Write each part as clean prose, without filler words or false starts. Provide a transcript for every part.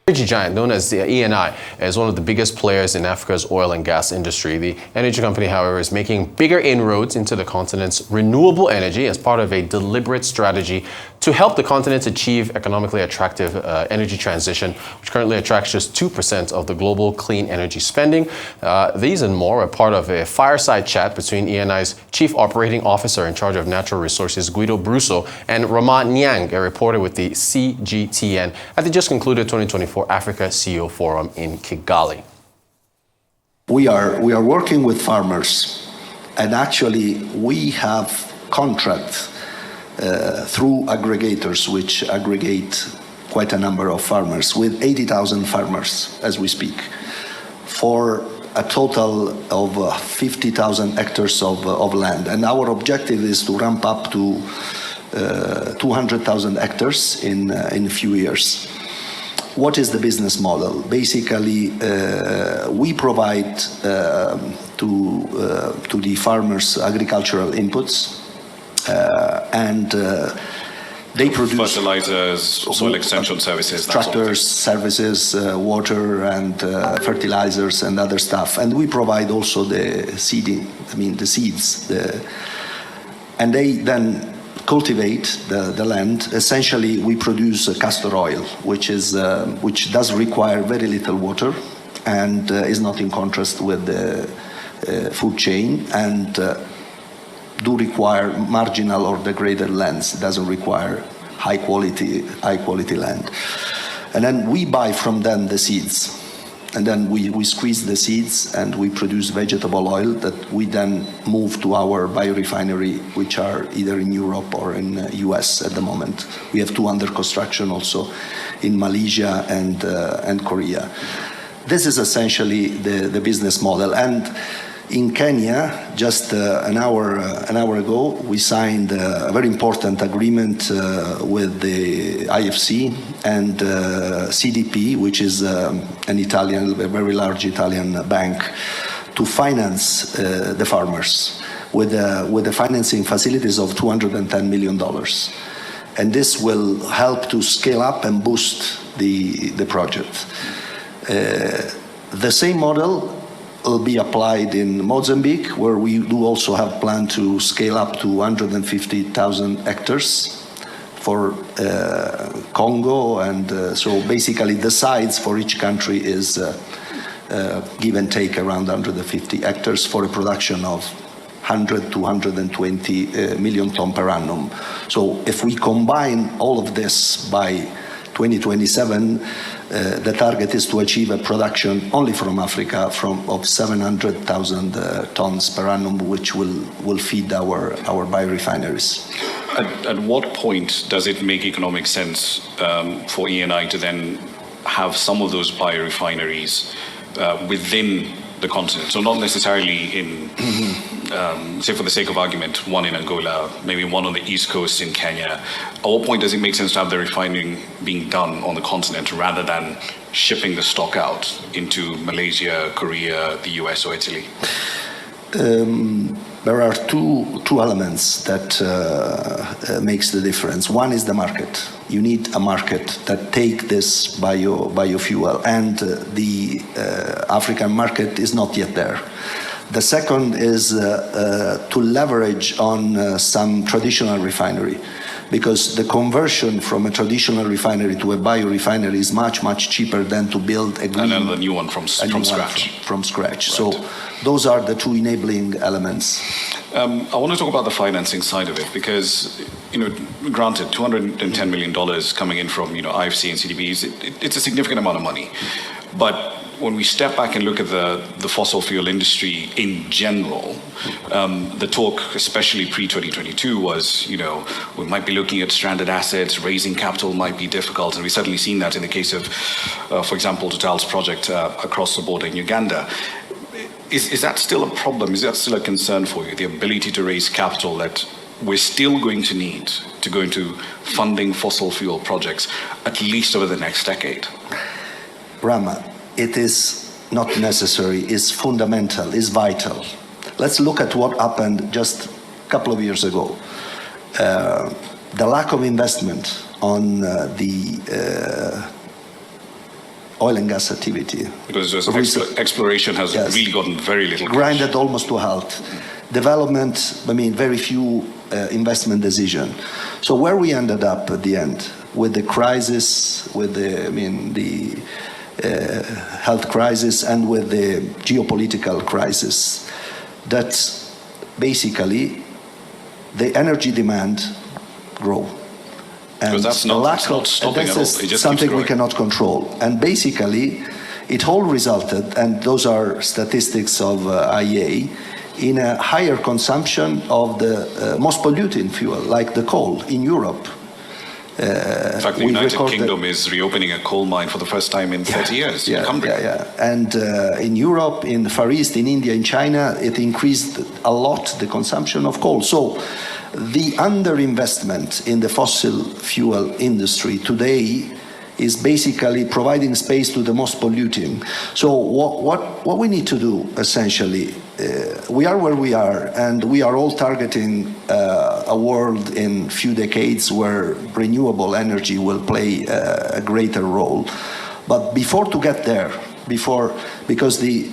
Energy giant known as the ENI is one of the biggest players in Africa's oil and gas industry. The energy company, however, is making bigger inroads into the continent's renewable energy as part of a deliberate strategy to help the continent achieve economically attractive energy transition, which currently attracts just 2% of the global clean energy spending. These and more are part of a fireside chat between ENI's Chief Operating Officer in charge of natural resources, Guido Brusso, and Rama Nyang, a reporter with the CGTN, at the just concluded 2024 Africa CEO Forum in Kigali. We are working with farmers, and actually we have contracts through aggregators which aggregate quite a number of farmers, with 80,000 farmers as we speak, for a total of 50,000 hectares of land. And our objective is to ramp up to 200,000 hectares in a few years. What is the business model? Basically, we provide to the farmers agricultural inputs, and they produce fertilizers, soil extension services, tractors, services, water and fertilizers and other stuff. And we provide also the seeding, the seeds, and they then cultivate the land. Essentially, we produce castor oil, which does require very little water and is not in contrast with the food chain, and do require marginal or degraded lands. It doesn't require high quality land. And then we buy from them the seeds. And then we squeeze the seeds and we produce vegetable oil that we then move to our biorefinery, which are either in Europe or in US at the moment. We have two under construction also in Malaysia and Korea. This is essentially the business model. And in Kenya, just an hour ago, we signed a very important agreement with the IFC and CDP, which is a very large Italian bank, to finance the farmers with the financing facilities of $210 million. And this will help to scale up and boost the project. The same model will be applied in Mozambique, where we do also have plan to scale up to 150,000 hectares for Congo, and so basically the size for each country is give and take around 150 hectares for a production of 100 to 120 million ton per annum. So if we combine all of this by 2027, the target is to achieve a production only from Africa of 700,000 tons per annum, which will feed our biorefineries. At what point does it make economic sense for ENI to then have some of those biorefineries within the continent? So not necessarily in, say for the sake of argument, one in Angola, maybe one on the East Coast in Kenya. At what point does it make sense to have the refining being done on the continent rather than shipping the stock out into Malaysia, Korea, the US or Italy? There are two elements that makes the difference. One is the market. You need a market that take this biofuel, and the African market is not yet there. The second is to leverage on some traditional refinery, because the conversion from a traditional refinery to a biorefinery is much, much cheaper than to build a green... And then the new one from scratch. From scratch. Right. So those are the two enabling elements. I want to talk about the financing side of it, because, granted, $210 million coming in from, IFC and CDBs, it's a significant amount of money. But when we step back and look at the fossil fuel industry in general, the talk, especially pre-2022, was, we might be looking at stranded assets, raising capital might be difficult, and we've certainly seen that in the case of, for example, Total's project across the border in Uganda. Is that still a problem? Is that still a concern for you, the ability to raise capital that we're still going to need to go into funding fossil fuel projects, at least over the next decade? Rama, it is not necessary, it's fundamental, it's vital. Let's look at what happened just a couple of years ago. The lack of investment on the oil and gas activity. Because exploration has really gotten very little cash. Grinded almost to a halt. Development, very few investment decision. So where we ended up at the end, with the crisis, with the health crisis and with the geopolitical crisis, that basically the energy demand grow. And that's not stopping at all. It just something keeps we cannot control. And basically, it all resulted, and those are statistics of IEA, in a higher consumption of the most polluting fuel, like the coal in Europe. In fact, the United Kingdom is reopening a coal mine for the first time in 30 years. And in Europe, in the Far East, in India, in China, it increased a lot the consumption of coal. So the underinvestment in the fossil fuel industry today is basically providing space to the most polluting. So what we need to do, essentially, we are where we are, and we are all targeting a world in few decades where renewable energy will play a greater role. But before to get there, because it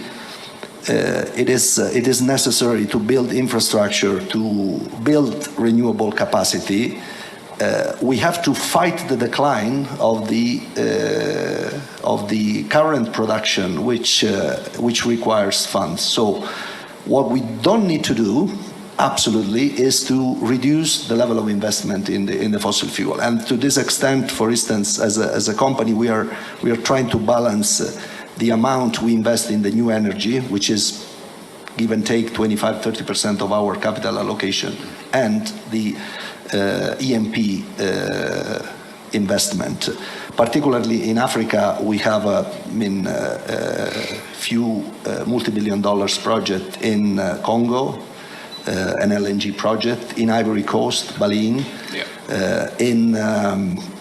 is necessary to build infrastructure, to build renewable capacity. We have to fight the decline of the current production, which requires funds. So, what we don't need to do, absolutely, is to reduce the level of investment in the fossil fuel. And to this extent, for instance, as a company, we are trying to balance the amount we invest in the new energy, which is give and take 25-30% of our capital allocation, and the E&P investment. Particularly in Africa, we have a few multi-billion dollars project in Congo, an LNG project, in Ivory Coast, Baleen. In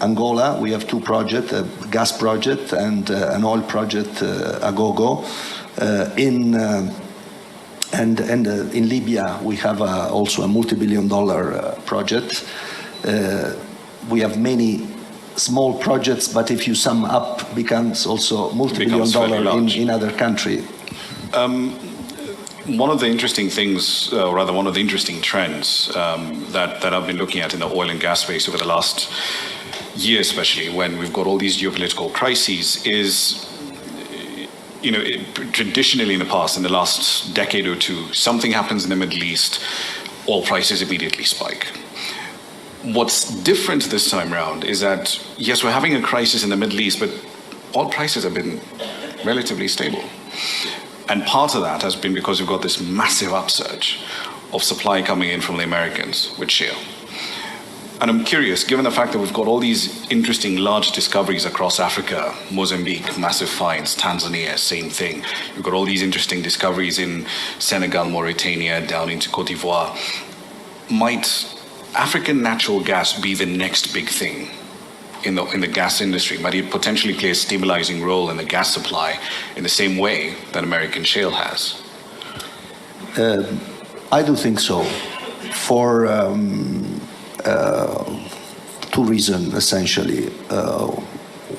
Angola, we have two projects, a gas project and an oil project, Agogo. And in Libya, we have also a multi-billion-dollar project. We have many small projects, but if you sum up, becomes also multi-billion-dollar in other countries. One of the interesting things, or rather one of the interesting trends that I've been looking at in the oil and gas space over the last year, especially when we've got all these geopolitical crises, is traditionally in the past, in the last decade or two, something happens in the Middle East, oil prices immediately spike. What's different this time around is that, yes, we're having a crisis in the Middle East, but oil prices have been relatively stable. And part of that has been because we've got this massive upsurge of supply coming in from the Americans with shale. And I'm curious, given the fact that we've got all these interesting large discoveries across Africa, Mozambique, massive finds, Tanzania, same thing. We've got all these interesting discoveries in Senegal, Mauritania, down into Cote d'Ivoire. Might African natural gas be the next big thing in the gas industry? Might it potentially play a stabilizing role in the gas supply in the same way that American shale has? I do think so. For two reasons, essentially.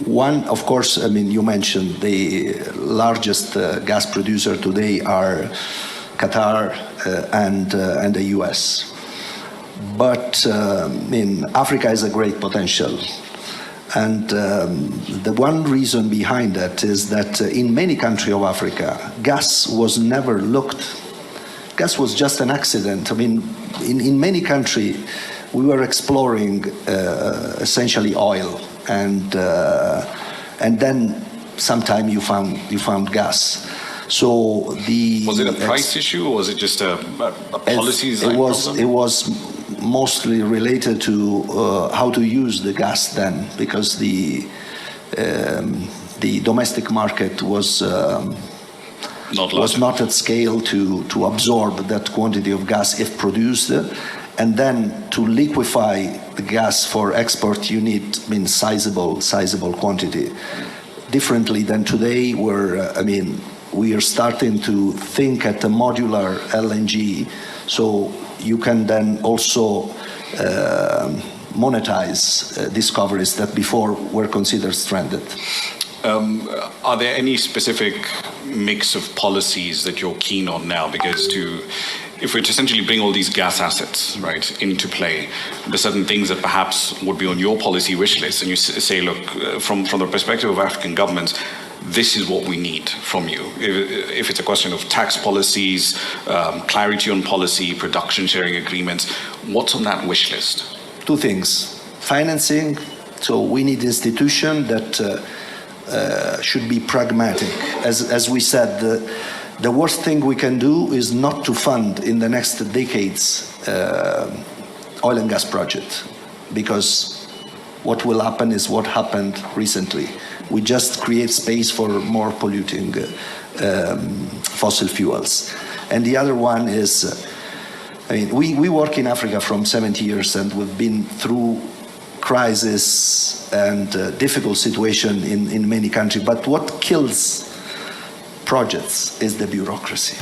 One, of course, you mentioned the largest gas producer today are Qatar and the US. But Africa has a great potential. And the one reason behind that is that in many countries of Africa, gas was never looked. Gas was just an accident. In many countries, we were exploring essentially oil, and then sometime you found gas. So was it a price issue, or was it just a policy design problem? It was mostly related to how to use the gas then, because the domestic market was not at scale to absorb that quantity of gas if produced. And then to liquefy the gas for export, you need sizable quantity. Differently than today, where we are starting to think at the modular LNG, so you can then also monetize discoveries that before were considered stranded. Are there any specific mix of policies that you're keen on now? Because if we're to essentially bring all these gas assets, right, into play, there's certain things that perhaps would be on your policy wish list, and you say, look, from the perspective of African governments, this is what we need from you. If it's a question of tax policies, clarity on policy, production sharing agreements, what's on that wish list? Two things. Financing, so we need institution that should be pragmatic. As we said, the worst thing we can do is not to fund in the next decades oil and gas project, because what will happen is what happened recently. We just create space for more polluting fossil fuels. And the other one is, we work in Africa from 70 years, and we've been through crisis and difficult situation in many countries. But what kills projects is the bureaucracy.